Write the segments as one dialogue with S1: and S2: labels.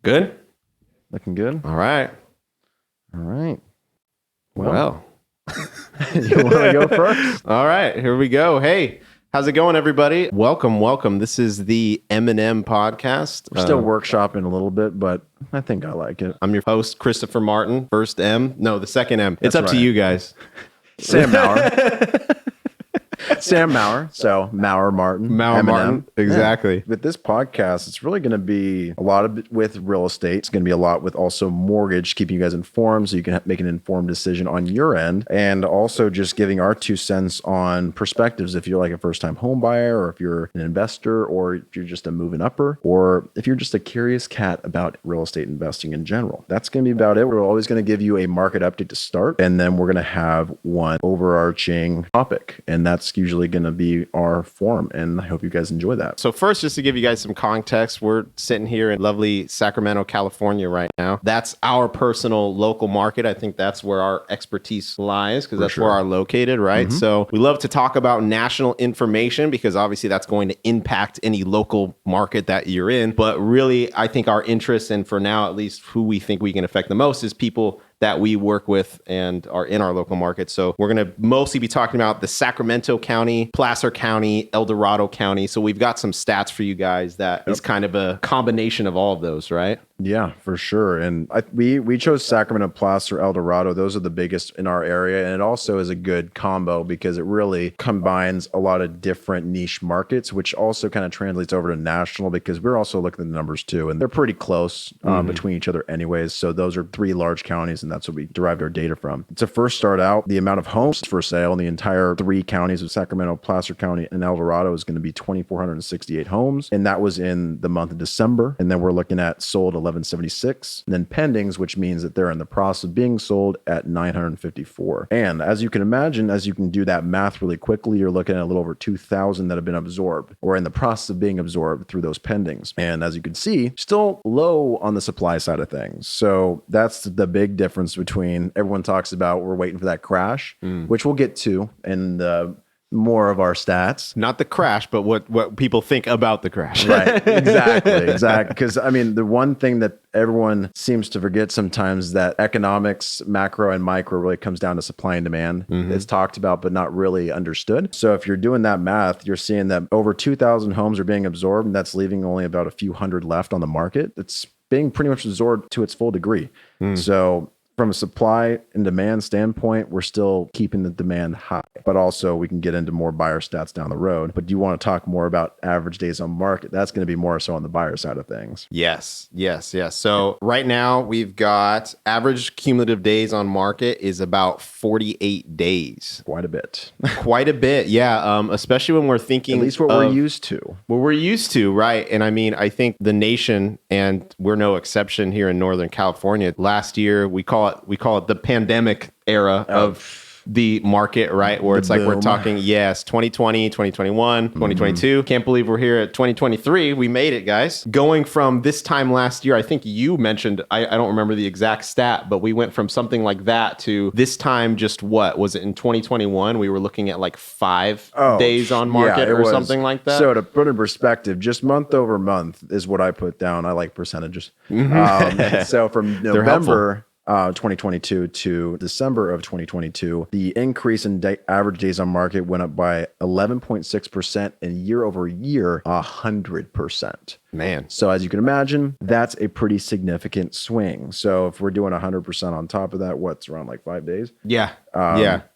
S1: Good?
S2: Looking good.
S1: All right.
S2: All right.
S1: Well.
S2: You want to go first?
S1: All right, here we go. Hey, how's it going, everybody? Welcome. This is the M&M podcast.
S2: We're still workshopping a little bit, but I think I like it.
S1: I'm your host, Christopher Martin. First M. No, the second M. It's
S2: That's
S1: up to
S2: right.
S1: you guys.
S2: Sam Maurer. Sam Maurer. So Maurer Martin.
S1: Maurer
S2: M&M.
S1: Martin. Exactly.
S2: Yeah. With this podcast, it's really going to be a lot of it with real estate. It's going to be a lot with also mortgage, keeping you guys informed so you can make an informed decision on your end. And also just giving our 2 cents on perspectives. If you're like a first-time home buyer, or if you're an investor, or if you're just a moving upper, or if you're just a curious cat about real estate investing in general. That's going to be about it. We're always going to give you a market update to start. And then we're going to have one overarching topic. And that's usually going to be our forum, and I hope you guys enjoy that.
S1: So first, just to give you guys some context, we're sitting here in lovely Sacramento, California right now. That's our personal local market. I think that's where our expertise lies because that's where we're located, right? Mm-hmm. So we love to talk about national information because obviously that's going to impact any local market that you're in. But really, I think our interest, and for now at least who we think we can affect the most, is people that we work with and are in our local market. So we're going to mostly be talking about the Sacramento County, Placer County, El Dorado County. So we've got some stats for you guys that is kind of a combination of all of those, right?
S2: Yeah, for sure. And we chose Sacramento, Placer, El Dorado. Those are the biggest in our area. And it also is a good combo because it really combines a lot of different niche markets, which also kind of translates over to national because we're also looking at the numbers too. And they're pretty close between each other anyways. So those are 3 large counties, and that's what we derived our data from. To first start out, the amount of homes for sale in the entire 3 counties of Sacramento, Placer County, and El Dorado is going to be 2,468 homes. And that was in the month of December. And then we're looking at sold 1176, and then pendings, which means that they're in the process of being sold at 954. And as you can imagine, as you can do that math really quickly, you're looking at a little over 2,000 that have been absorbed or in the process of being absorbed through those pendings. And as you can see, still low on the supply side of things. So that's the big difference between everyone talks about we're waiting for that crash, which we'll get to in more of our stats.
S1: Not the crash, but what people think about the crash.
S2: Right. Exactly. Because I mean, the one thing that everyone seems to forget sometimes is that economics, macro and micro, really comes down to supply and demand. It's talked about, but not really understood. So if you're doing that math, you're seeing that over 2,000 homes are being absorbed, and that's leaving only about a few hundred left on the market. It's being pretty much absorbed to its full degree. So from a supply and demand standpoint, we're still keeping the demand high, but also we can get into more buyer stats down the road. But do you want to talk more about average days on market? That's going to be more so on the buyer side of things.
S1: Yes. So right now we've got average cumulative days on market is about 48 days.
S2: Quite a bit.
S1: Quite a bit. Yeah. Especially when we're thinking
S2: at least what we're used to.
S1: What we're used to, right? And I mean, I think the nation, and we're no exception here in Northern California, last year we call it the pandemic era of the market, right? Where it's like we're talking, 2020, 2021, 2022. Can't believe we're here at 2023. We made it, guys. Going from this time last year, I think you mentioned, I don't remember the exact stat, but we went from something like that to this time, just what? Was it in 2021? We were looking at like 5 days on market or something like that.
S2: So to put in perspective, just month over month is what I put down. I like percentages. So from November 2022 to December of 2022, the increase in average days on market went up by 11.6%, and year over year, 100%.
S1: Man.
S2: So as you can imagine, that's a pretty significant swing. So if we're doing 100% on top of that, what's around like 5 days?
S1: Yeah.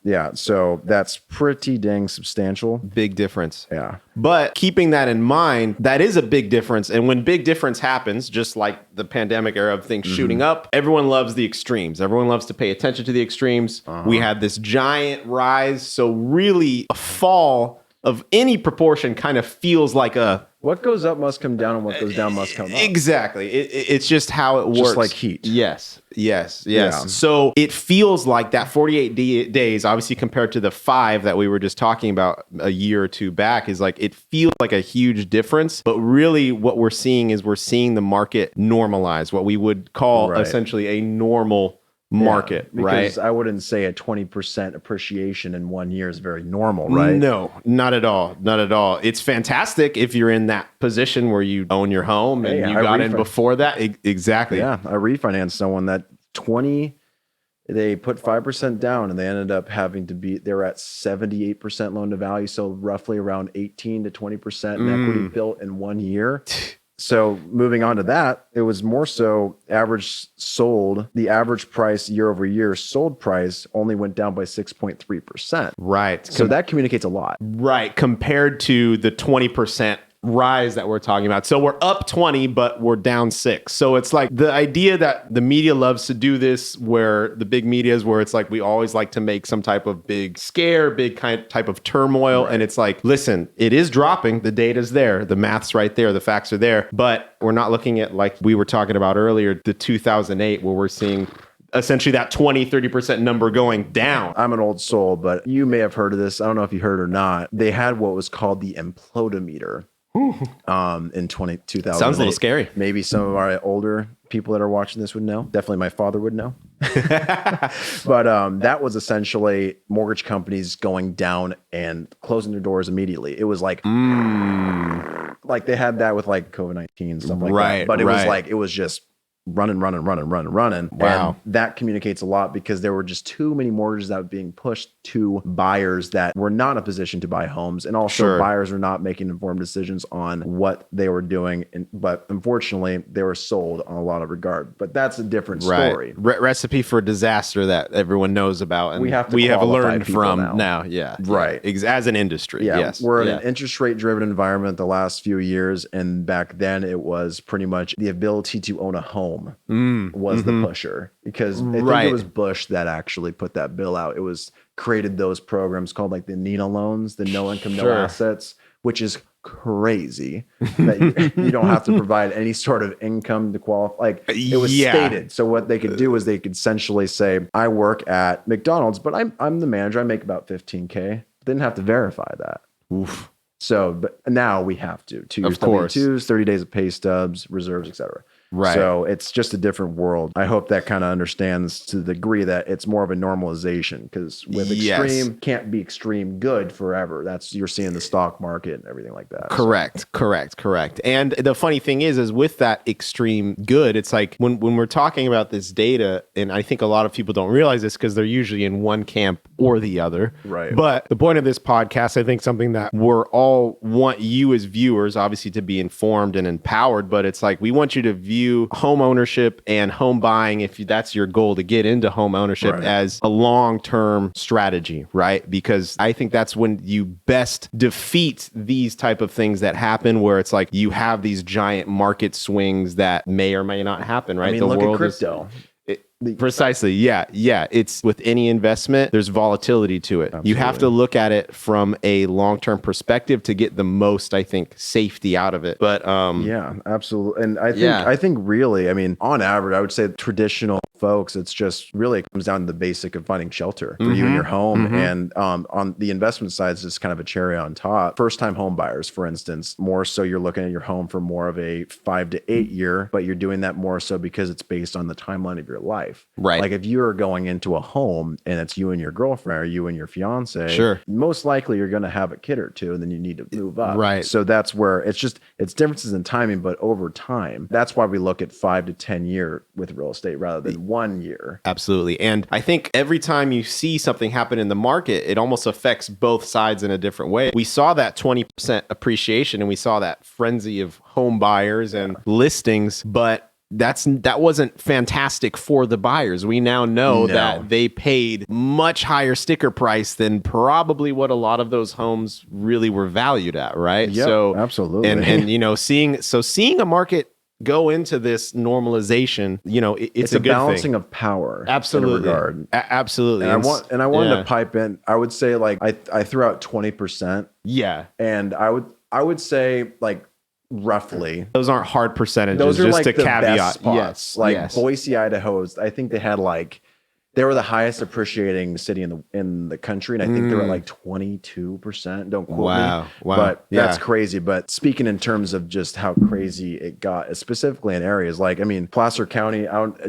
S2: Yeah. So that's pretty dang substantial.
S1: Big difference.
S2: Yeah.
S1: But keeping that in mind, that is a big difference. And when big difference happens, just like the pandemic era of things shooting up, everyone loves the extremes. Everyone loves to pay attention to the extremes. We had this giant rise. So really a fall of any proportion kind of feels like a...
S2: What goes up must come down, and what goes down must come up.
S1: Exactly. It's just how it works.
S2: Just like heat.
S1: Yes. Yeah. So it feels like that 48 days, obviously compared to the 5 that we were just talking about a year or 2 back, is like, it feels like a huge difference. But really what we're seeing is we're seeing the market normalize, what we would call essentially a normal market, right?
S2: Because I wouldn't say a 20% appreciation in 1 year is very normal, right?
S1: No, not at all. Not at all. It's fantastic if you're in that position where you own your home and you got in before that. Exactly.
S2: Yeah. I refinanced someone that they put 5% down and they ended up having to they were at 78% loan to value. So roughly around 18 to 20% in equity built in 1 year. So moving on to that, it was more so the average price year over year sold price only went down by 6.3%.
S1: Right.
S2: So that communicates a lot.
S1: Right. Compared to the 20% rise that we're talking about. So we're up 20, but we're down 6. So it's like the idea that the media loves to do this, where the big media is where it's like we always like to make some type of big scare, type of turmoil. Right. And it's like, listen, it is dropping. The data's there. The math's right there. The facts are there. But we're not looking at, like we were talking about earlier, the 2008, where we're seeing essentially that 20-30% number going down.
S2: I'm an old soul, but you may have heard of this. I don't know if you heard or not. They had what was called the implodometer. In 2000.
S1: Sounds a little scary.
S2: Maybe some of our older people that are watching this would know. Definitely my father would know. But that was essentially mortgage companies going down and closing their doors immediately. It was like they had that with like COVID-19 stuff like that. But it was just running.
S1: Wow.
S2: And that communicates a lot because there were just too many mortgages that were being pushed to buyers that were not in a position to buy homes. And also buyers were not making informed decisions on what they were doing. But unfortunately, they were sold on a lot of regard. But that's a different story.
S1: Recipe for disaster that everyone knows about. And we have learned from now. Yeah.
S2: Right.
S1: As an industry.
S2: Yeah.
S1: Yes.
S2: We're in an interest rate driven environment the last few years. And back then it was pretty much the ability to own a home was the pusher, because I think it was Bush that actually put that bill out. It was created those programs called like the NINA loans, the no income, no assets, which is crazy that you don't have to provide any sort of income to qualify. Like it was stated. So what they could do is they could essentially say, I work at McDonald's, but I'm the manager. I make about 15K. They didn't have to verify that.
S1: Oof.
S2: So, but now we have to. 2 years W-2s, 30 days of pay stubs, reserves, etc.
S1: Right.
S2: So it's just a different world. I hope that kind of understands to the degree that it's more of a normalization, because with extreme can't be extreme good forever. You're seeing the stock market and everything like that.
S1: Correct. And the funny thing is with that extreme good, it's like when we're talking about this data, and I think a lot of people don't realize this because they're usually in one camp or the other.
S2: Right.
S1: But the point of this podcast, I think something that we're all want you as viewers, obviously, to be informed and empowered, but it's like we want you to view home ownership and home buying, if that's your goal to get into home ownership, as a long-term strategy, right? Because I think that's when you best defeat these type of things that happen, where it's like you have these giant market swings that may or may not happen, right?
S2: I mean, look at crypto.
S1: Precisely. Yeah. It's with any investment, there's volatility to it. Absolutely. You have to look at it from a long-term perspective to get the most, I think, safety out of it. But
S2: yeah, absolutely. And I think really, I mean, on average, I would say traditional folks, it's just really it comes down to the basic of finding shelter for you and your home. And on the investment side, it's just kind of a cherry on top. First-time home buyers, for instance, more so you're looking at your home for more of a 5 to 8 year, but you're doing that more so because it's based on the timeline of your life.
S1: Right.
S2: Like if you're going into a home and it's you and your girlfriend or you and your fiance, most likely you're going to have a kid or two and then you need to move up.
S1: Right.
S2: So that's where it's differences in timing, but over time, that's why we look at 5 to 10 year with real estate rather than 1 year.
S1: Absolutely. And I think every time you see something happen in the market, it almost affects both sides in a different way. We saw that 20% appreciation and we saw that frenzy of home buyers and listings, but that wasn't fantastic for the buyers. We now know that they paid much higher sticker price than probably what a lot of those homes really were valued at, right?
S2: Yep, so absolutely.
S1: And you know, seeing a market go into this normalization, you know, it's a good
S2: balancing
S1: thing.
S2: Of power.
S1: Absolutely.
S2: In a regard.
S1: Absolutely.
S2: And I wanted to pipe in, I would say like I threw out 20%.
S1: Yeah.
S2: And I would say like roughly.
S1: Those aren't hard percentages.
S2: Those are
S1: just
S2: like
S1: to
S2: the
S1: caveat.
S2: Best spots.
S1: Yes.
S2: Like Boise, Idaho, I think they had like They were the highest appreciating city in the country, and I think they were like 22%. Don't quote me.
S1: Wow.
S2: But that's crazy. But speaking in terms of just how crazy it got, specifically in areas like, I mean, Placer County,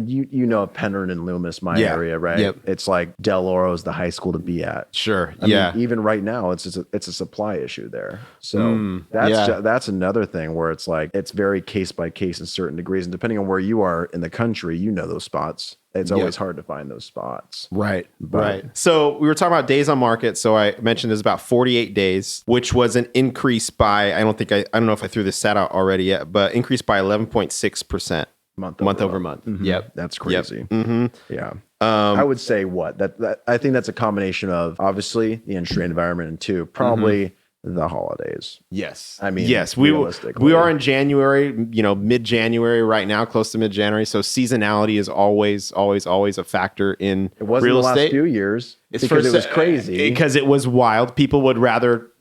S2: you know Penryn and Loomis, my area, right?
S1: Yep.
S2: It's like Del Oro is the high school to be at.
S1: Sure.
S2: I mean, even right now, it's a supply issue there. So that's another thing where it's like it's very case by case in certain degrees, and depending on where you are in the country, you know those spots. It's always hard to find those spots.
S1: Right. So we were talking about days on market. So I mentioned there's about 48 days, which was an increase by, I don't know if I threw this stat out already yet, but increased by 11.6% month over month.
S2: Mm-hmm.
S1: Yep.
S2: That's crazy.
S1: Yep. Mm-hmm.
S2: Yeah. I would say that I think that's a combination of obviously the industry environment and two, probably the holidays.
S1: Yes.
S2: I mean,
S1: yes, we are in January, mid-January right now, close to mid-January. So seasonality is always a factor in
S2: it wasn't
S1: real
S2: the last
S1: estate.
S2: few years because it was crazy.
S1: Because it was wild. People would rather,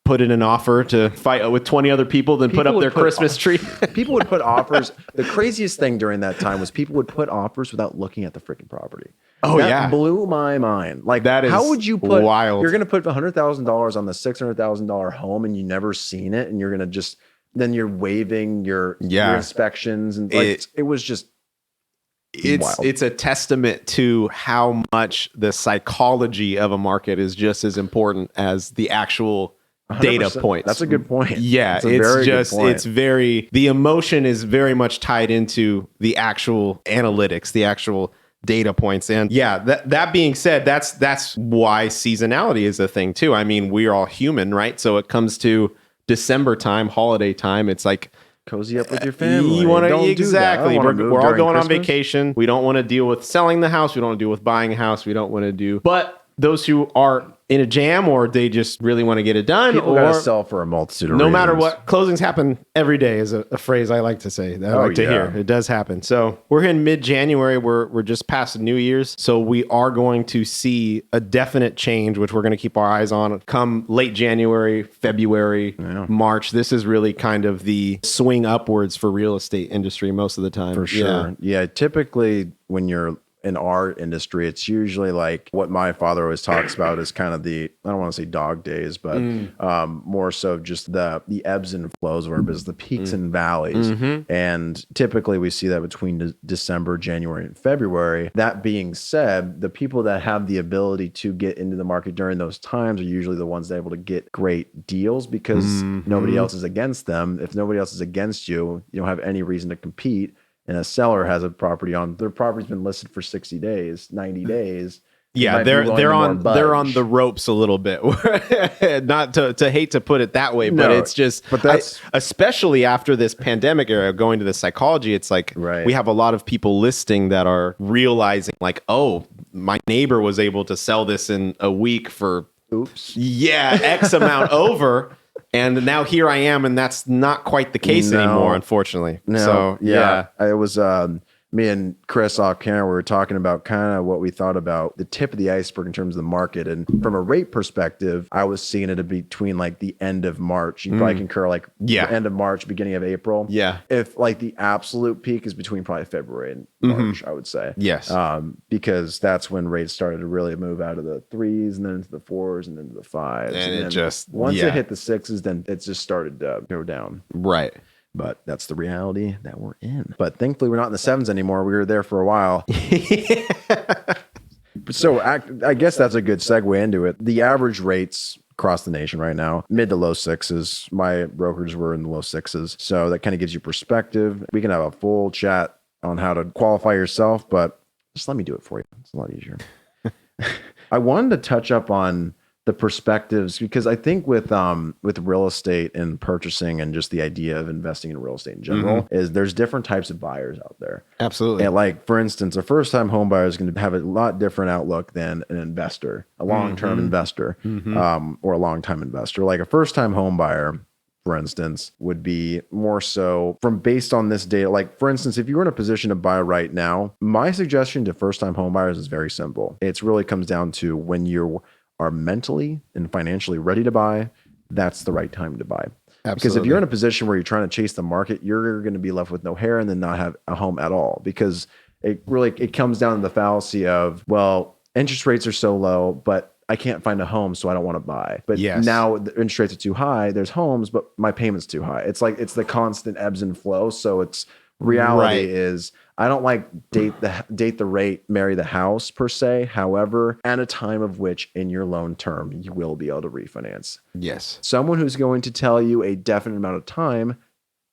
S1: put in an offer to fight with 20 other people than put up their Christmas tree.
S2: People would put offers. The craziest thing during that time was people would put offers without looking at the freaking property.
S1: Oh,
S2: that blew my mind. Like,
S1: that is
S2: how would you put
S1: wild?
S2: You're going to put $100,000 on the $600,000 home, and you never seen it, and you're going to just then you're waiving your inspections, and like it was just.
S1: It's a testament to how much the psychology of a market is just as important as the actual 100%. Data points.
S2: That's a good point.
S1: Yeah, the emotion is very much tied into the actual analytics, the actual data points. And that being said, that's why seasonality is a thing too. I mean, we're all human, right? So it comes to December time, holiday time, it's like
S2: cozy up with your family.
S1: You want to exactly. We're all going on vacation. We don't want to deal with selling the house. We don't want to deal with buying a house. We don't want to do. But those who are in a jam, or they just really want to get it done,
S2: people gotta sell for a multitude of reasons.
S1: No matter what, closings happen every day is a phrase I like to say. That I like to hear. It does happen. So we're in mid-January. We're just past New Year's, so we are going to see a definite change, which we're going to keep our eyes on. Come late January, February, March. This is really kind of the swing upwards for real estate industry most of the time.
S2: For sure. Yeah. Typically, when you're in our industry, it's usually like what my father always talks about is kind of I don't want to say dog days, but more so just the ebbs and flows of our business, the peaks and valleys. And typically we see that between December, January, and February. That being said, the people that have the ability to get into the market during those times are usually the ones that are able to get great deals because nobody else is against them. If nobody else is against you, you don't have any reason to compete. And a seller has a property their property's been listed for 60 days, 90 days.
S1: Yeah, they're on the ropes a little bit. Not to hate to put it that way, but it's just especially after this pandemic era, going to the psychology, it's like we have a lot of people listing that are realizing like, oh, my neighbor was able to sell this in a week for X amount over. And now here I am, and that's not quite the case anymore, unfortunately. So,
S2: it was me and Chris off camera. We were talking about kind of what we thought about the tip of the iceberg in terms of the market. And from a rate perspective, I was seeing it between like the end of March. You probably concur, like the end of March, beginning of April. Yeah. If like the absolute peak is between probably February and March, I would say.
S1: Yes.
S2: Because that's when rates started to really move out of the 3s and then into the 4s and then into the 5s.
S1: And it just
S2: once it hit the 6s, then it just started to go down.
S1: Right.
S2: But that's the reality that we're in. But thankfully, we're not in the 7s anymore. We were there for a while. So I guess that's a good segue into it. The average rates across the nation right now, mid to low 6s. My brokers were in the low 6s. So that kind of gives you perspective. We can have a full chat on how to qualify yourself, but just let me do it for you. It's a lot easier. I wanted to touch up on the perspectives, because I think with real estate and purchasing and just the idea of investing in real estate in general is there's different types of buyers out there.
S1: Absolutely.
S2: And like, for instance, a first-time home buyer is going to have a lot different outlook than an investor, a long-term investor, or a long-time investor. Like a first-time home buyer, for instance, would be more so from based on this data. Like, for instance, if you were in a position to buy right now, my suggestion to first-time home buyers is very simple. It really comes down to when you are mentally and financially ready to buy, that's the right time to buy. Absolutely. Because if you're in a position where you're trying to chase the market, you're going to be left with no hair and then not have a home at all. Because it comes down to the fallacy of, well, interest rates are so low, but I can't find a home, so I don't want to buy. But now the interest rates are too high. There's homes, but my payment's too high. It's like it's the constant ebbs and flows. So it's reality is I don't like date the rate, marry the house per se. However, at a time of which in your loan term you will be able to refinance.
S1: Yes.
S2: Someone who's going to tell you a definite amount of time,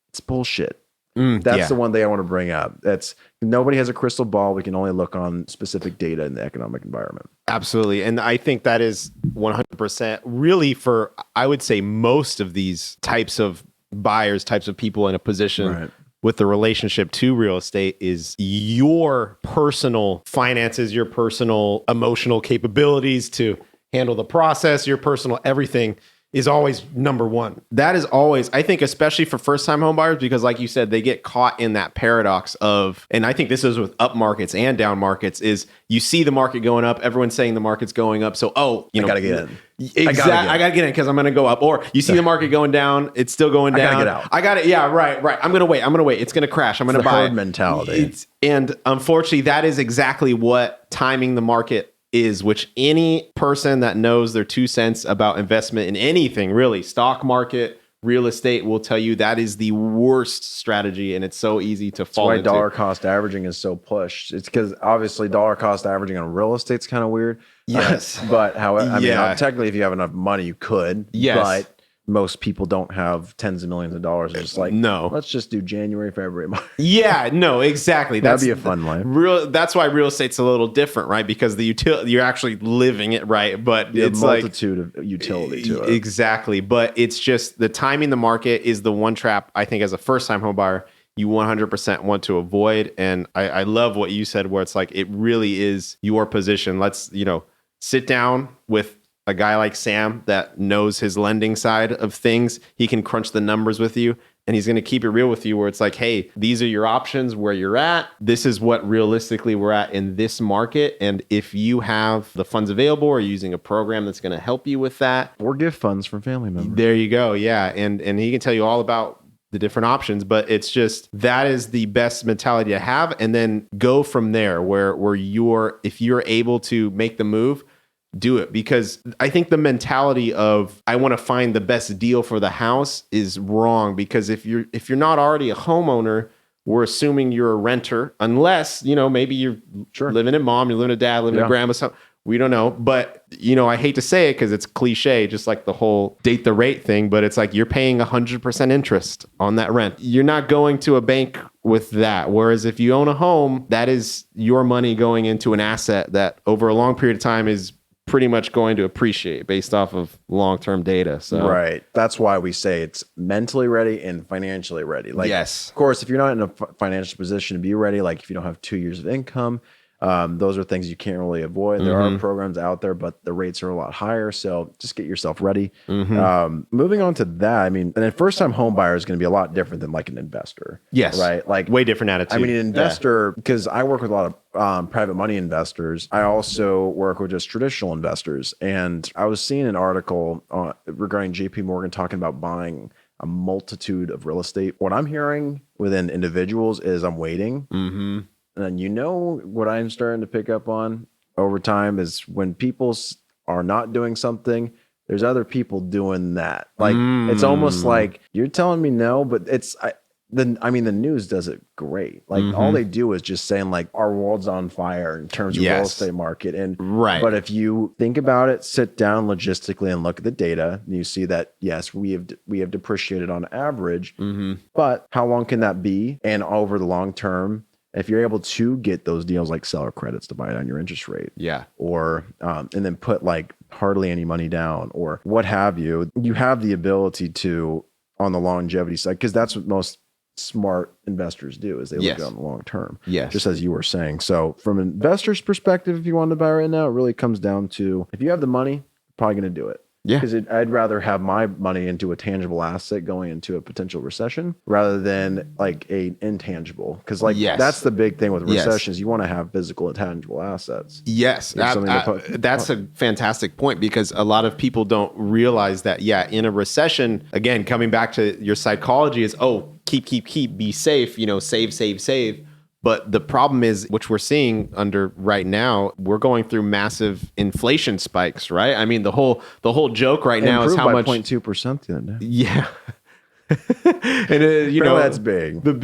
S2: it's bullshit. That's the one thing I want to bring up. That's nobody has a crystal ball. We can only look on specific data in the economic environment.
S1: Absolutely. And I think that is 100% really for, I would say, most of these types of buyers, types of people in a position with the relationship to real estate is your personal finances, your personal emotional capabilities to handle the process, your personal everything is always number one. That is always, I think, especially for first-time home buyers, because like you said, they get caught in that paradox of, and I think this is with up markets and down markets, is you see the market going up, everyone's saying the market's going up, so I
S2: gotta get in.
S1: Exactly, I gotta get in because I'm gonna go up. Or you see the market going down, it's still going down.
S2: I gotta get out.
S1: I got it. Yeah, right. I'm gonna wait. It's gonna crash. I'm gonna buy
S2: herd mentality.
S1: And unfortunately, that is exactly what timing the market is, which any person that knows their 2 cents about investment in anything, really, stock market, real estate, will tell you that is the worst strategy, and it's so easy to fall into.
S2: That's why dollar cost averaging is so pushed. It's because obviously dollar cost averaging on real estate's kind of weird.
S1: Yes.
S2: But however, I mean, technically, if you have enough money, you could.
S1: Yes.
S2: But most people don't have tens of millions of dollars. It's just like,
S1: no,
S2: let's just do January, February, March.
S1: Yeah, no, exactly.
S2: That'd be a fun life.
S1: That's why real estate's a little different, right? Because the you're actually living it, right? But it's
S2: a multitude of utility to it.
S1: Exactly. But it's just the timing the market is the one trap, I think, as a first-time home buyer, you 100% want to avoid. And I love what you said, where it's like, it really is your position. Let's, sit down with a guy like Sam that knows his lending side of things. He can crunch the numbers with you, and he's going to keep it real with you, where it's like, hey, these are your options where you're at. This is what realistically we're at in this market. And if you have the funds available or using a program that's going to help you with that,
S2: or give funds from family members.
S1: There you go. Yeah. And he can tell you all about the different options, but it's just, that is the best mentality to have. And then go from there where if you're able to make the move, do it. Because I think the mentality of, I want to find the best deal for the house is wrong. Because if you're not already a homeowner, we're assuming you're a renter, unless, maybe you're living at mom, you're living at dad, living at grandma, something. We don't know. But, I hate to say it because it's cliche, just like the whole date the rate thing, but it's like you're paying 100% interest on that rent. You're not going to a bank with that. Whereas if you own a home, that is your money going into an asset that over a long period of time is pretty much going to appreciate based off of long-term data. So
S2: right. That's why we say it's mentally ready and financially ready. Like,
S1: yes,
S2: of course, if you're not in a financial position to be ready, like if you don't have 2 years of income, those are things you can't really avoid. There are programs out there, but the rates are a lot higher. So just get yourself ready. Moving on to that, I mean, and a first-time home buyer is going to be a lot different than like an investor.
S1: Yes.
S2: Right. Like
S1: way different attitude.
S2: I mean, an investor, because I work with a lot of private money investors. I also work with just traditional investors. And I was seeing an article regarding JP Morgan talking about buying a multitude of real estate. What I'm hearing within individuals is I'm waiting. And what I'm starting to pick up on over time is when people are not doing something, there's other people doing that. Like it's almost like you're telling me no, but the news does it great. Like all they do is just saying like our world's on fire in terms of real estate market. And but if you think about it, sit down logistically and look at the data, and you see that yes, we have depreciated on average. But how long can that be? And over the long term, if you're able to get those deals like seller credits to buy down your interest rate, or and then put like hardly any money down or what have you, you have the ability to on the longevity side, because that's what most smart investors do is they look at on the long term. Just as you were saying. So from an investor's perspective, if you want to buy right now, it really comes down to if you have the money, you're probably going to do it. Because I'd rather have my money into a tangible asset going into a potential recession rather than like a intangible. Because that's the big thing with recessions. You want to have physical and tangible assets.
S1: That's a fantastic point, because a lot of people don't realize that, in a recession, again, coming back to your psychology is, keep, be safe, save. But the problem is, which we're seeing under right now, we're going through massive inflation spikes, right? I mean, the whole joke right now is how much
S2: 0.2% the other day.
S1: Yeah. And you know,
S2: that's big.
S1: The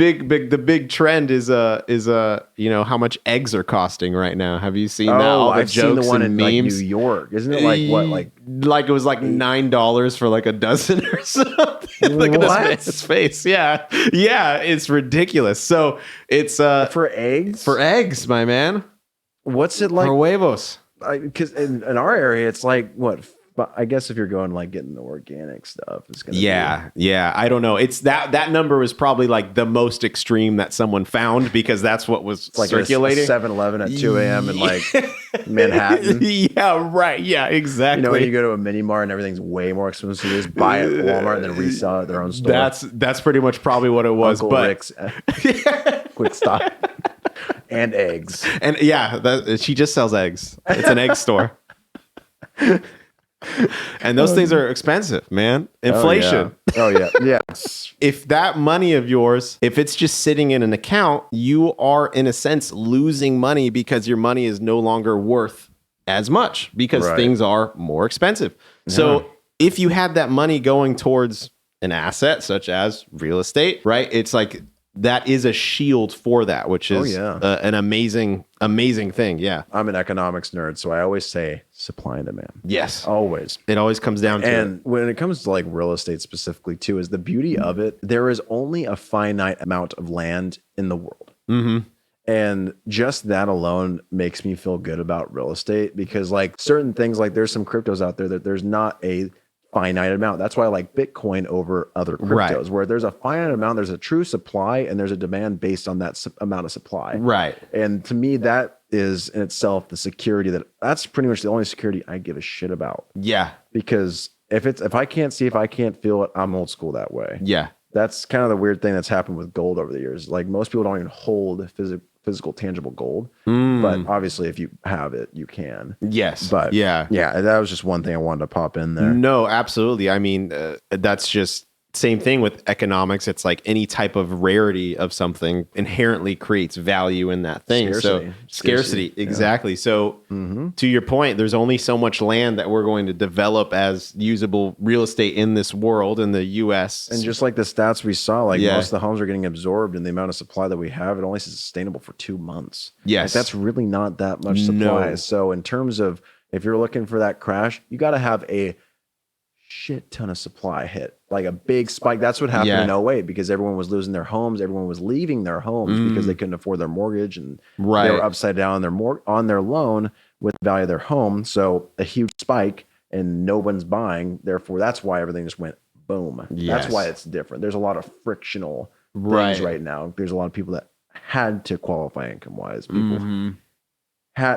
S1: big trend is how much eggs are costing right now. Have you seen that? All the
S2: I've seen the
S1: jokes
S2: one
S1: and
S2: in like New
S1: memes.
S2: York. Isn't it like what,
S1: like it was like $9 for like a dozen or something? Look at this man's face. Yeah, it's ridiculous. So it's
S2: for eggs?
S1: For eggs, my man.
S2: What's it like?
S1: For huevos.
S2: Because in our area, it's like what? But I guess if you're going like getting the organic stuff, it's gonna
S1: be. I don't know. It's that number was probably like the most extreme that someone found because that's what was
S2: like
S1: circulating.
S2: 7-Eleven at 2 a.m. in like Manhattan.
S1: Yeah, right. Yeah, exactly.
S2: You know, when you go to a mini mart and everything's way more expensive, you just buy it at Walmart and then resell it at their own store.
S1: That's pretty much probably what it was.
S2: Uncle Rick's quick stop and eggs.
S1: And she just sells eggs. It's an egg store. And those things are expensive, man. Inflation.
S2: Oh yeah.
S1: If that money of yours, if it's just sitting in an account, you are in a sense losing money because your money is no longer worth as much because things are more expensive. Yeah. So if you had that money going towards an asset such as real estate, right? It's like that is a shield for that, which is an amazing thing. Yeah.
S2: I'm an economics nerd, so I always say supply and demand.
S1: Yes.
S2: Always.
S1: It always comes down to
S2: And when it comes to like real estate specifically too, is the beauty of it, there is only a finite amount of land in the world.
S1: Mm-hmm.
S2: And just that alone makes me feel good about real estate because like certain things, like there's some cryptos out there that there's not a finite amount. That's why I like Bitcoin over other cryptos, where there's a finite amount, there's a true supply, and there's a demand based on that amount of supply.
S1: Right.
S2: And to me, that is in itself the security that's pretty much the only security I give a shit about.
S1: Yeah.
S2: Because if I can't see, if I can't feel it, I'm old school that way.
S1: Yeah.
S2: That's kind of the weird thing that's happened with gold over the years. Like most people don't even hold physical tangible gold, but obviously if you have it, you can.
S1: Yes.
S2: But yeah, that was just one thing I wanted to pop in there.
S1: No, absolutely. I mean, that's just same thing with economics. It's like any type of rarity of something inherently creates value in that thing. Scarcity. Exactly. So to your point, there's only so much land that we're going to develop as usable real estate in this world, in the US.
S2: And just like the stats we saw, like most of the homes are getting absorbed, and the amount of supply that we have, it only is sustainable for 2 months.
S1: Yes.
S2: Like, that's really not that much supply. No. So in terms of if you're looking for that crash, you got to have a shit ton of supply hit, like a big spike. That's what happened in 08 because everyone was losing their homes. Everyone was leaving their homes because they couldn't afford their mortgage, and they were upside down on their loan with the value of their home. So a huge spike and no one's buying. Therefore, that's why everything just went boom. Yes. That's why it's different. There's a lot of frictional things right now. There's a lot of people that had to qualify income wise. People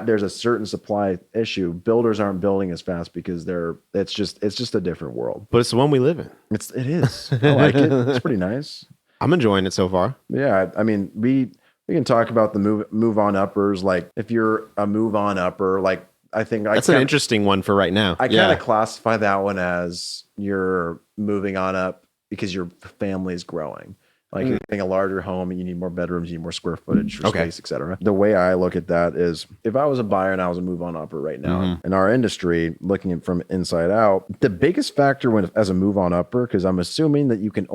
S2: there's a certain supply issue. Builders aren't building as fast because it's just a different world.
S1: But it's the one we live in.
S2: It is. I like it. It's pretty nice.
S1: I'm enjoying it so far.
S2: Yeah, I mean, we can talk about the move on uppers. Like if you're a move on upper, like I think
S1: that's an interesting one for right now.
S2: I kind of classify that one as you're moving on up because your family is growing. Like you're getting a larger home and you need more bedrooms, you need more square footage for space, etc. The way I look at that is if I was a buyer and I was a move on upper right now in our industry, looking at from inside out, the biggest factor as a move on upper, because I'm assuming that you can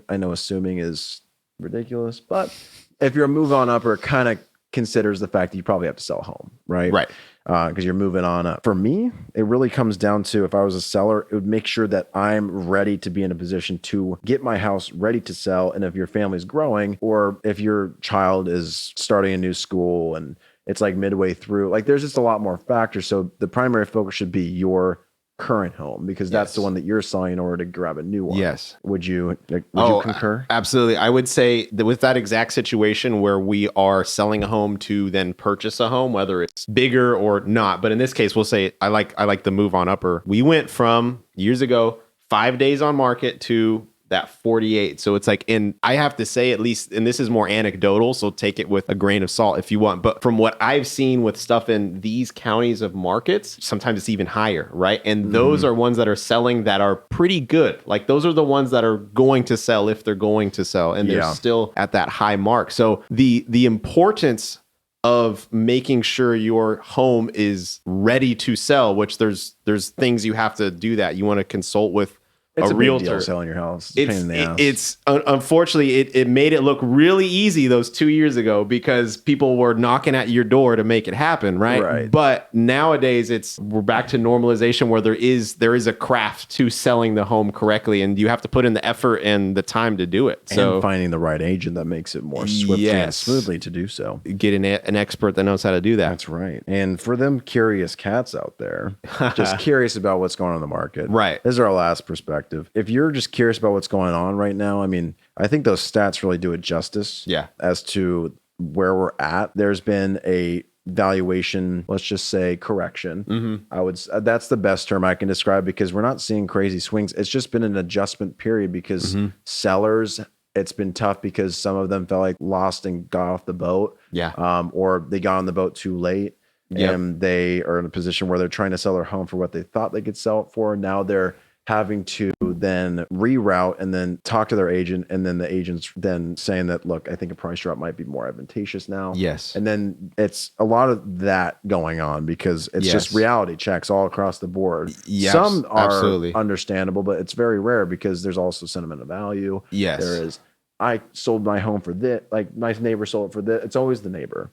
S2: I know assuming is ridiculous, but if you're a move on upper, it kind of considers the fact that you probably have to sell a home, right?
S1: Right.
S2: Because you're moving on up. For me, it really comes down to if I was a seller, it would make sure that I'm ready to be in a position to get my house ready to sell. And if your family's growing, or if your child is starting a new school and it's like midway through, like there's just a lot more factors. So the primary focus should be your current home because that's the one that you're selling in order to grab a new one.
S1: Yes.
S2: Would you concur?
S1: Absolutely. I would say that with that exact situation where we are selling a home to then purchase a home, whether it's bigger or not. But in this case, we'll say I like the move on upper. We went from years ago, 5 days on market to that 48. So it's like, and I have to say, at least, and this is more anecdotal, so take it with a grain of salt if you want. But from what I've seen with stuff in these counties of markets, sometimes it's even higher, right? And those are ones that are selling that are pretty good. Like those are the ones that are going to sell if they're going to sell, and they're still at that high mark. So the importance of making sure your home is ready to sell, which there's things you have to do that. You want to consult with
S2: it's a
S1: realtor.
S2: Big deal selling your house. It's a pain in the ass.
S1: It's unfortunately it made it look really easy those 2 years ago because people were knocking at your door to make it happen, right? But nowadays we're back to normalization where there is a craft to selling the home correctly, and you have to put in the effort and the time to do it. So
S2: and finding the right agent that makes it more swiftly and smoothly to do so.
S1: Get an expert that knows how to do that.
S2: That's right. And for them curious cats out there, just curious about what's going on in the market.
S1: Right.
S2: This is our last perspective. If you're just curious about what's going on right now, I mean, I think those stats really do it justice.
S1: Yeah.
S2: As to where we're at. There's been a valuation, let's just say correction. That's the best term I can describe because we're not seeing crazy swings. It's just been an adjustment period because sellers, it's been tough because some of them felt like lost and got off the boat. Or they got on the boat too late. And they are in a position where they're trying to sell their home for what they thought they could sell it for. Now they're having to then reroute and then talk to their agent, and then the agent's then saying that, look, I think a price drop might be more advantageous now.
S1: Yes.
S2: And then it's a lot of that going on because it's just reality checks all across the board.
S1: Yes,
S2: some are
S1: absolutely
S2: understandable, but it's very rare because there's also sentimental value.
S1: Yes.
S2: There is. I sold my home for this, like my neighbor sold it for this. It's always the neighbor.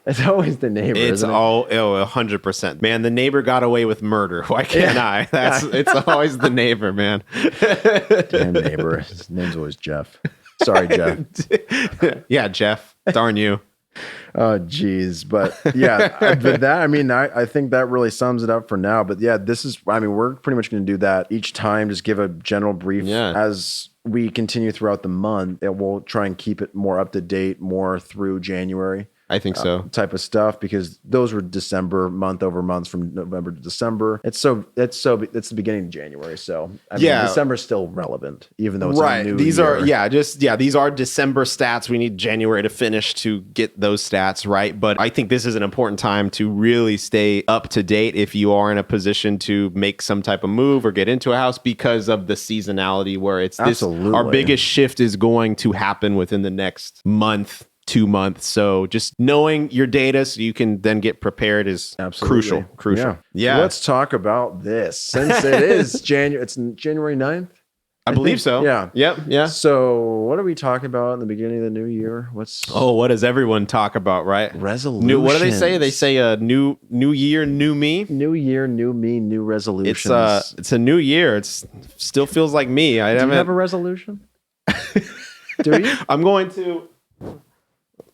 S2: It's always the neighbor.
S1: It's all 100%. Man, the neighbor got away with murder. Why can't I? It's always the neighbor, man.
S2: Damn neighbor. His name's always Jeff. Sorry, Jeff.
S1: Yeah, Jeff. Darn you.
S2: Oh, geez. But yeah, but that, I mean, I think that really sums it up for now. But yeah, we're pretty much going to do that each time. Just give a general brief as we continue throughout the month. And we'll try and keep it more up to date, more through January.
S1: I think so.
S2: Type of stuff, because those were December, month over month from November to December. It's the beginning of January. So I mean, December's still relevant, even though it's a new
S1: these
S2: year.
S1: These are December stats. We need January to finish to get those stats right. But I think this is an important time to really stay up to date if you are in a position to make some type of move or get into a house because of the seasonality where it's
S2: Absolutely.
S1: Our biggest shift is going to happen within the next month. 2 months. So just knowing your data so you can then get prepared is crucial. Yeah.
S2: So let's talk about this. Since it is January, it's January 9th.
S1: I believe so.
S2: Yeah.
S1: Yep. Yeah.
S2: So what are we talking about in the beginning of the new year?
S1: What does everyone talk about, right?
S2: Resolutions.
S1: What do they say? They say a new year, new me.
S2: New year, new me, new resolutions.
S1: It's a new year. It still feels like me.
S2: Do you have a resolution? Do you?
S1: I'm going to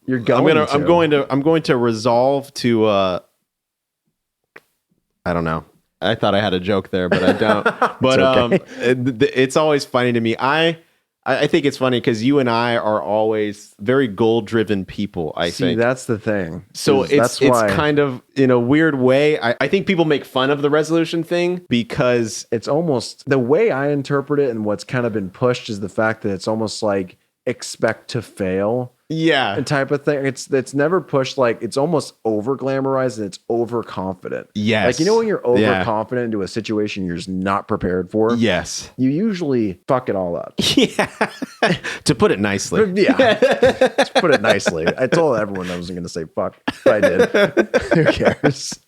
S1: I'm going to resolve to I don't know. I thought I had a joke there, but I don't. But it's always funny to me. I think it's funny because you and I are always very goal-driven people, I think.
S2: That's the thing.
S1: So it's kind of, in a weird way, I think people make fun of the resolution thing because
S2: it's almost, the way I interpret it and what's kind of been pushed is the fact that it's almost like expect to fail. Type of thing. It's never pushed, like it's almost over glamorized and it's overconfident.
S1: Yes.
S2: Like, when you're overconfident into a situation you're just not prepared for.
S1: Yes.
S2: You usually fuck it all up.
S1: Yeah. To put it nicely.
S2: Yeah. To put it nicely. I told everyone I wasn't going to say fuck, but I did. Who cares?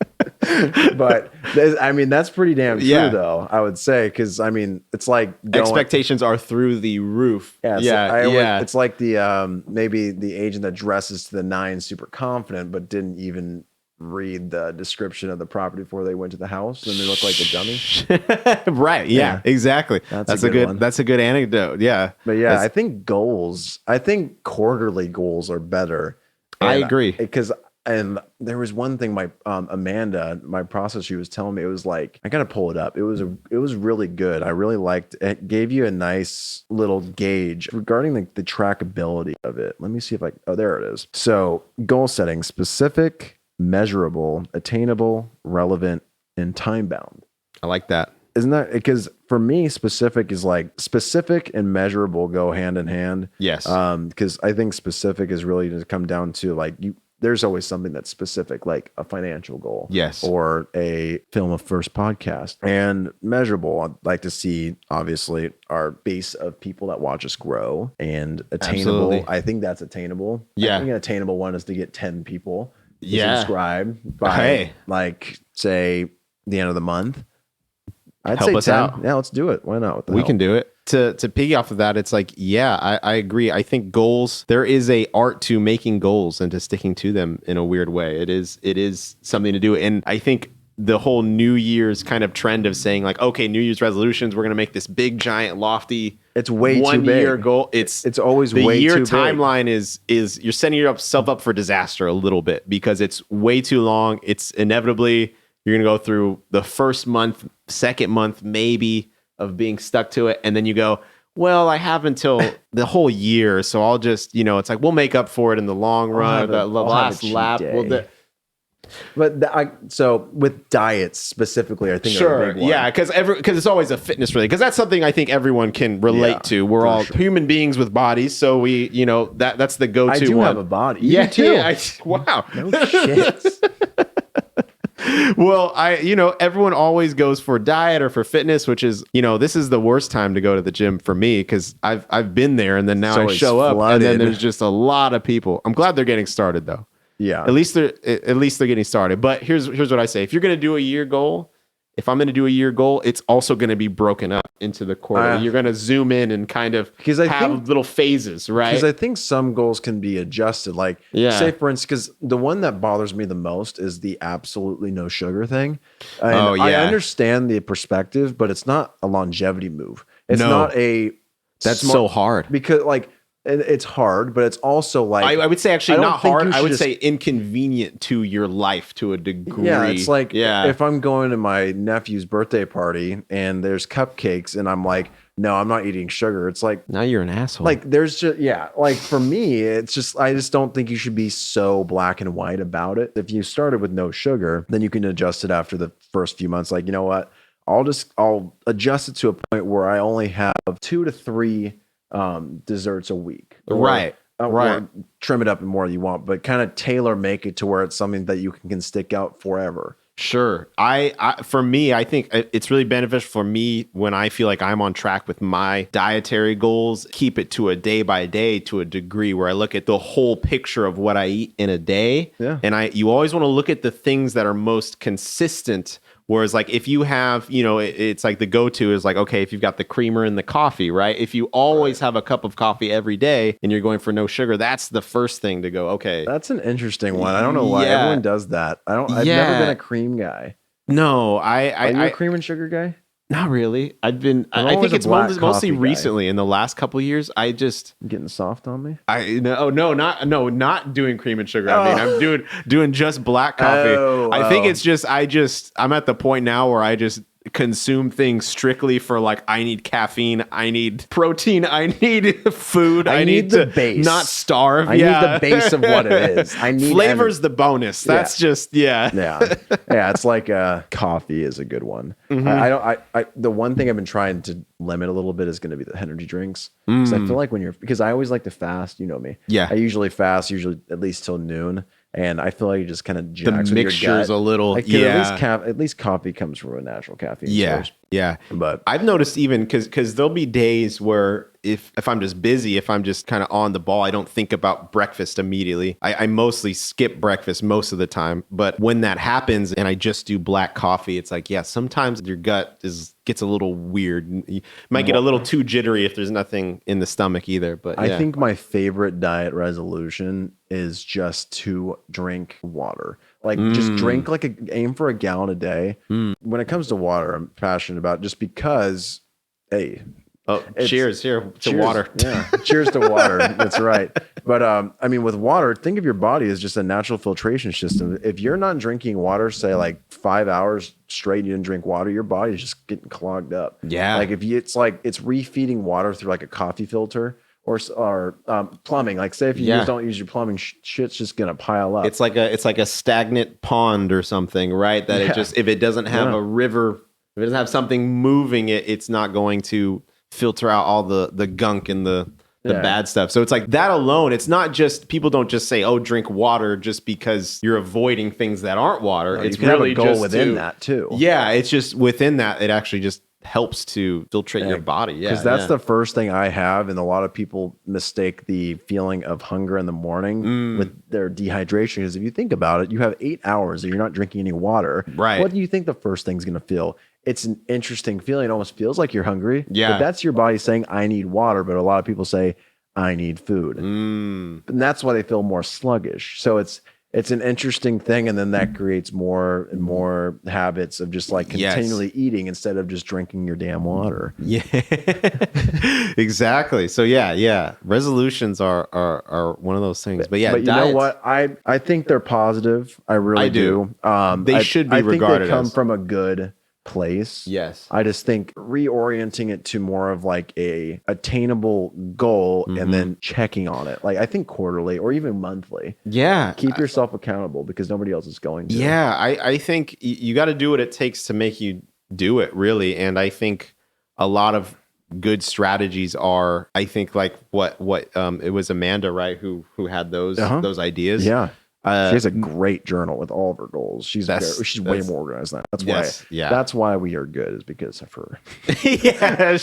S2: But that's pretty damn true though, I would say, because it's like
S1: expectations are through the roof.
S2: It's like the maybe the agent that dresses to the nines super confident but didn't even read the description of the property before they went to the house and they look like a dummy.
S1: Right. Yeah, exactly. That's a good anecdote. Yeah.
S2: But I think quarterly goals are better.
S1: I agree.
S2: And there was one thing Amanda, my process, she was telling me, it was like, I got to pull it up. It was really good. I really liked it. It gave you a nice little gauge regarding the trackability of it. Let me see if there it is. So goal setting: specific, measurable, attainable, relevant, and time bound.
S1: I like that.
S2: isn't that because for me, specific is like specific and measurable go hand in hand.
S1: Yes.
S2: Because I think specific is really to come down to like there's always something that's specific, like a financial goal.
S1: Yes.
S2: Or a film of first podcast. And measurable, I'd like to see, obviously, our base of people that watch us grow, and attainable. Absolutely. I think that's attainable.
S1: Yeah.
S2: I think an attainable one is to get 10 people to
S1: Yeah.
S2: subscribe by like, say, the end of the month. I'd say 10. Out. Yeah, let's do it. Why not?
S1: We can do it. To piggy off of that, it's like, I agree. I think goals, there is a art to making goals and to sticking to them in a weird way. It is something to do. And I think the whole New Year's kind of trend of saying like, okay, New Year's resolutions, we're going to make this big, giant, lofty,
S2: it's way
S1: 1
S2: too big.
S1: Year goal. It's
S2: always
S1: the
S2: way
S1: year
S2: too
S1: timeline
S2: big.
S1: is you're setting yourself up for disaster a little bit because it's way too long. It's inevitably you're going to go through the first month, second month, maybe, of being stuck to it, and then you go, well, I have until the whole year, so I'll just, it's like we'll make up for it in the long run. The last lap,
S2: so with diets specifically, I think
S1: sure, because it's always a fitness related, because that's something I think everyone can relate to. We're all human beings with bodies, so we, that's the go-to.
S2: I do
S1: one.
S2: have a body.
S1: Yeah,
S2: too.
S1: Wow.
S2: No shit.
S1: Well, everyone always goes for diet or for fitness, which is, this is the worst time to go to the gym for me because I've been there and then now I show up and then there's just a lot of people. I'm glad they're getting started though.
S2: Yeah.
S1: At least they're getting started. But here's what I say. If you're going to do a year goal, if I'm going to do a year goal, it's also going to be broken up into the quarter. You're going to zoom in and kind of have little phases, right?
S2: Because I think some goals can be adjusted. Like, say, for instance, because the one that bothers me the most is the absolutely no sugar thing. And I understand the perspective, but it's not a longevity move. It's not a...
S1: That's so hard.
S2: Because, like... It's hard, but it's also like...
S1: I would say actually not hard. I would say inconvenient to your life to a degree.
S2: Yeah, it's like if I'm going to my nephew's birthday party and there's cupcakes and I'm like, no, I'm not eating sugar. It's like...
S1: Now you're an asshole.
S2: Like there's just... Yeah, like for me, it's just... I just don't think you should be so black and white about it. If you started with no sugar, then you can adjust it after the first few months. Like, you know what? I'll adjust it to a point where I only have 2 to 3... desserts a week,
S1: right?
S2: Or trim it up and more you want, but kind of tailor make it to where it's something that you can stick out forever.
S1: Sure. For me, I think it's really beneficial for me when I feel like I'm on track with my dietary goals, keep it to a day by day to a degree where I look at the whole picture of what I eat in a day.
S2: Yeah.
S1: And you always want to look at the things that are most consistent. Whereas like if you have, it's like the go-to is like, okay, if you've got the creamer and the coffee, right? If you always have a cup of coffee every day and you're going for no sugar, that's the first thing to go, okay.
S2: That's an interesting one. I don't know why everyone does that. I've never been a cream guy.
S1: No,
S2: Are you a cream and sugar guy?
S1: Not really. I think it's mostly recently in the last couple of years. I'm
S2: getting soft on me.
S1: Not doing cream and sugar. I mean, I'm doing just black coffee. I think it's just I'm at the point now where I just consume things strictly for like, I need caffeine, I need protein, I need food, I need
S2: the
S1: to
S2: base.
S1: Not starve.
S2: I need the base of what it is. I need
S1: flavor's the bonus. That's just
S2: It's like coffee is a good one.
S1: Mm-hmm.
S2: I the one thing I've been trying to limit a little bit is going to be the energy drinks, because I feel like because I always like to fast, you know me.
S1: Yeah,
S2: I usually fast at least till noon. And I feel like it just kind of jacks with your gut. The
S1: mixture's a little,
S2: like, at least coffee comes from a natural caffeine source.
S1: Yeah.
S2: But
S1: I've noticed even because there'll be days where if I'm just busy, if I'm just kind of on the ball, I don't think about breakfast immediately. I mostly skip breakfast most of the time. But when that happens and I just do black coffee, it's like, sometimes your gut gets a little weird. You might get a little too jittery if there's nothing in the stomach either. But
S2: I think my favorite diet resolution is just to drink water. Like just drink aim for a gallon a day. When it comes to water, I'm passionate about, just because, hey.
S1: Oh, cheers to water.
S2: Yeah, cheers to water. That's right. But I mean, with water, think of your body as just a natural filtration system. If you're not drinking water, say like 5 hours straight, you didn't drink water, your body's just getting clogged up.
S1: Yeah.
S2: Like it's refeeding water through like a coffee filter. Or plumbing. Like, say if you don't use your plumbing, shit's just gonna pile up.
S1: It's like a stagnant pond or something, right? That it just, if it doesn't have a river If it doesn't have something moving it, it's not going to filter out all the gunk and the bad stuff. So it's like that alone. It's not just, people don't just say, oh, drink water just because you're avoiding things that aren't water.
S2: No,
S1: it's
S2: you can
S1: really
S2: have a goal
S1: just
S2: within that too.
S1: Yeah, it's just within that. It actually just helps to filtrate your body. Yeah,
S2: because that's the first thing I have, and a lot of people mistake the feeling of hunger in the morning with their dehydration. Because if you think about it, you have 8 hours that you're not drinking any water.
S1: Right.
S2: What do you think the first thing's going to feel? It's an interesting feeling. It almost feels like you're hungry.
S1: Yeah.
S2: But that's your body saying, I need water. But a lot of people say, I need food. And that's why they feel more sluggish. So it's an interesting thing. And then that creates more and more habits of just like continually eating instead of just drinking your damn water.
S1: Yeah, exactly. So yeah. Resolutions are one of those things. But yeah,
S2: but you know what? I think they're positive. I really do.
S1: They should be regarded
S2: I think they come
S1: as
S2: from a good place.
S1: Yes.
S2: I just think reorienting it to more of like a attainable goal and then checking on it. Like I think quarterly or even monthly.
S1: Yeah.
S2: Keep yourself accountable because nobody else is going to.
S1: Yeah. I think you got to do what it takes to make you do it, really. And I think a lot of good strategies are, I think, like what it was Amanda, right, who had those ideas.
S2: Yeah. She has a great journal with all of her goals. She's way more organized than that. That's why we are good, is because of her.
S1: Yeah,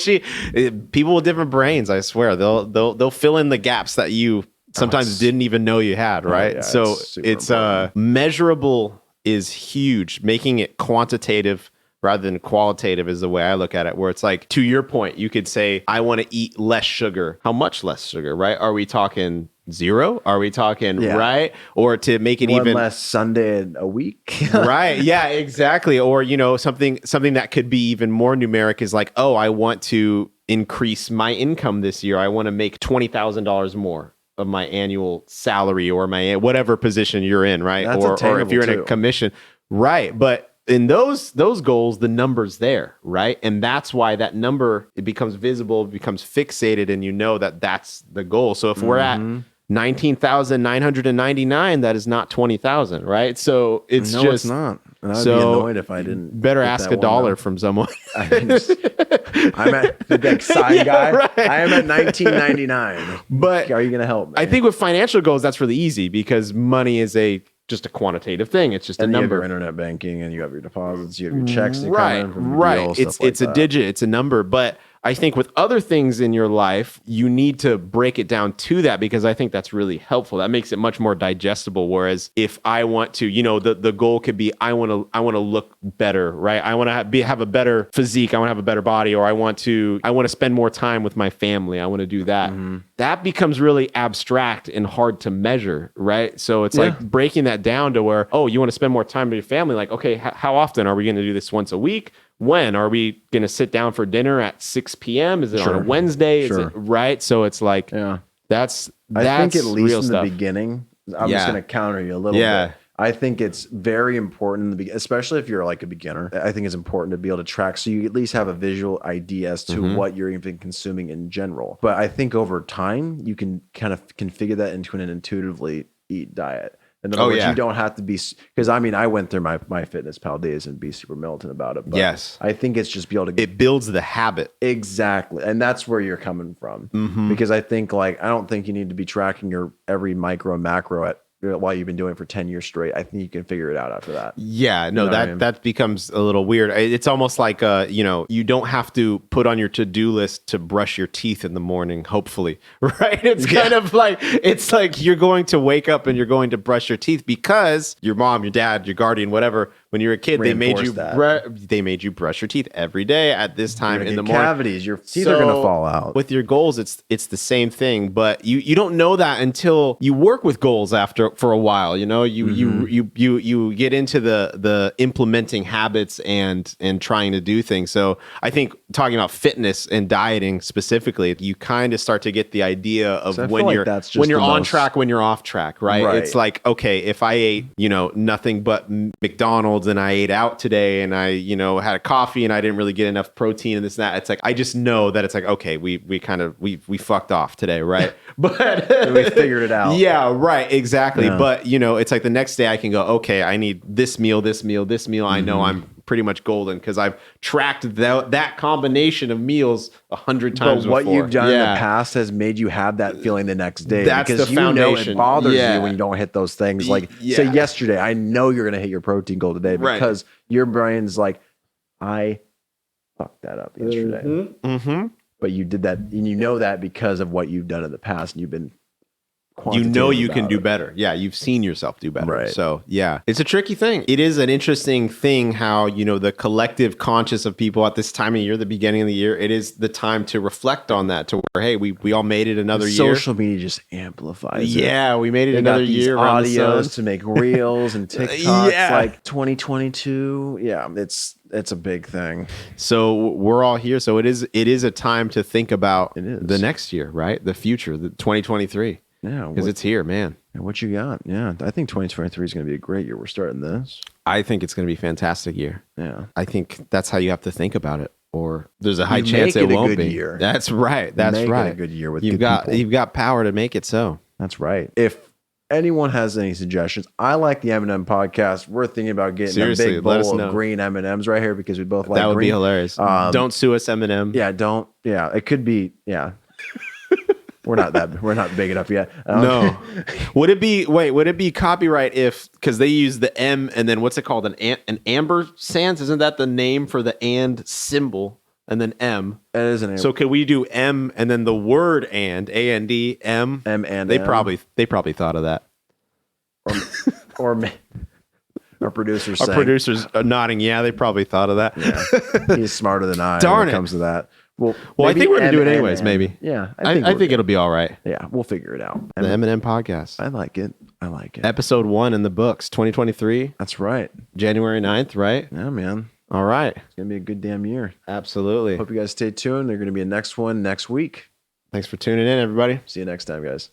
S1: people with different brains, I swear, they'll fill in the gaps that you sometimes didn't even know you had, right?
S2: Yeah,
S1: so it's measurable is huge. Making it quantitative rather than qualitative is the way I look at it, where it's like, to your point, you could say, I want to eat less sugar. How much less sugar, right? Are we talking 0? Are we talking right? Or to make it
S2: one
S1: even
S2: less Sunday a week?
S1: Right. Yeah, exactly. Or, something that could be even more numeric is like, oh, I want to increase my income this year. I want to make $20,000 more of my annual salary or my whatever position you're in, right?
S2: That's
S1: or if you're in a commission. Right. But in those goals, the number's there, right? And that's why that number, it becomes visible, becomes fixated, and you know that that's the goal. So if we're at 19,999, that is not 20,000, right? So it's
S2: it's not. And I'd be annoyed if I didn't.
S1: Better ask $1 from someone.
S2: I'm at the big sign guy. Right. I am at 1999.
S1: But
S2: are you going to help me?
S1: I think with financial goals, that's really easy because money is just a quantitative thing. It's just a number.
S2: You have your internet banking and you have your deposits, you have your checks that come in from deals,
S1: It's a digit, it's a number. But I think with other things in your life, you need to break it down to that, because I think that's really helpful. That makes it much more digestible. Whereas if I want to, the goal could be, I want to look better, right? I want to have a better physique. I want to have a better body, or I want to spend more time with my family. I want to do that. That becomes really abstract and hard to measure, right? So it's like breaking that down to where, oh, you want to spend more time with your family. Like, okay, how often are we going to do this? Once a week? When are we going to sit down for dinner at 6 p.m.? Is it on a Wednesday? Is it right? So it's like, that's
S2: I think at least
S1: real
S2: in
S1: stuff.
S2: the beginning, I'm just going to counter you a little bit. I think it's very important in the beginning, especially if you're like a beginner. I think it's important to be able to track, so you at least have a visual idea as to what you're even consuming in general. But I think over time, you can kind of configure that into an intuitively eat diet. In other words, you don't have to be, because I went through my MyFitnessPal days and be super militant about it. But I think it's just be able to.
S1: It builds the habit.
S2: Exactly. And that's where you're coming from. Because I think I don't think you need to be tracking your every micro and macro while you've been doing it for 10 years straight. I think you can figure it out after that.
S1: Yeah, no, that becomes a little weird. It's almost like, you don't have to put on your to-do list to brush your teeth in the morning, hopefully, right? It's kind of like, it's like you're going to wake up and you're going to brush your teeth because your mom, your dad, your guardian, whatever, when you were a kid, they made you brush your teeth every day at this time in the morning.
S2: Cavities, your teeth are going to fall out.
S1: With your goals, it's the same thing, but you don't know that until you work with goals for a while. You get into the implementing habits and trying to do things. So I think talking about fitness and dieting specifically, you kind of start to get the idea of when you're on track, when you're off track, right? It's like, okay, if I ate nothing but McDonald's and I ate out today and I had a coffee and I didn't really get enough protein and this and that, it's like I just know that it's like, okay, we fucked off today, right? But
S2: we figured it out.
S1: Yeah, right, exactly. Yeah. But it's like the next day I can go, okay, I need this meal. I know I'm pretty much golden because I've tracked that combination of meals 100 times.
S2: But what
S1: before.
S2: you've done in the past has made you have that feeling the next day.
S1: That's
S2: because
S1: the
S2: you know
S1: foundation.
S2: it bothers you when you don't hit those things. Like say yesterday, I know you're gonna hit your protein goal today because your brain's like, I fucked that up yesterday. But you did that, and you know that because of what you've done in the past, and you've been.
S1: You know you can do better. Yeah, you've seen yourself do better.
S2: Right.
S1: So yeah, it's a tricky thing. It is an interesting thing how, the collective conscious of people at this time of year, the beginning of the year, it is the time to reflect on that, to where, hey, we all made it another year.
S2: Social media just amplifies it.
S1: Yeah, we made it another year.
S2: Audios to make reels and TikToks like 2022. Yeah, it's a big thing.
S1: So we're all here. So it is a time to think about the next year, right? The future, the 2023.
S2: Yeah,
S1: because it's here, man.
S2: What you got? Yeah, I think 2023 is going to be a great year. We're starting this.
S1: I think it's going to be a fantastic year.
S2: Yeah,
S1: I think that's how you have to think about it. Or there's a high chance it won't be.
S2: Year.
S1: That's right. That's right.
S2: A good year with
S1: you've got power to make it so.
S2: That's right. If anyone has any suggestions, I like the M&M podcast. We're thinking about getting a big bowl of green M&Ms right here because we both like green.
S1: That would be hilarious. Don't sue us, M&M.
S2: Yeah, don't. Yeah, it could be. Yeah. We're not big enough yet.
S1: No. Would it be copyright because they use the M and then what's it called? An amber sands? Isn't that the name for the and symbol? And then M.
S2: It is an amber.
S1: So could we do M and then the word and A-N-D M?
S2: M and
S1: they probably thought of that.
S2: Or our producers.
S1: Our producers are nodding. Yeah, they probably thought of that.
S2: Yeah. He's smarter than I when it comes to that. Well,
S1: I think we're going to do it anyways, maybe.
S2: Yeah.
S1: I think it'll be all right.
S2: Yeah, we'll figure it out.
S1: The M&M podcast.
S2: I like it.
S1: Episode 1 in the books, 2023.
S2: That's right.
S1: January 9th, right?
S2: Yeah, man.
S1: All right.
S2: It's going to be a good damn year.
S1: Absolutely.
S2: Hope you guys stay tuned. There's going to be a next one next week.
S1: Thanks for tuning in, everybody.
S2: See you next time, guys.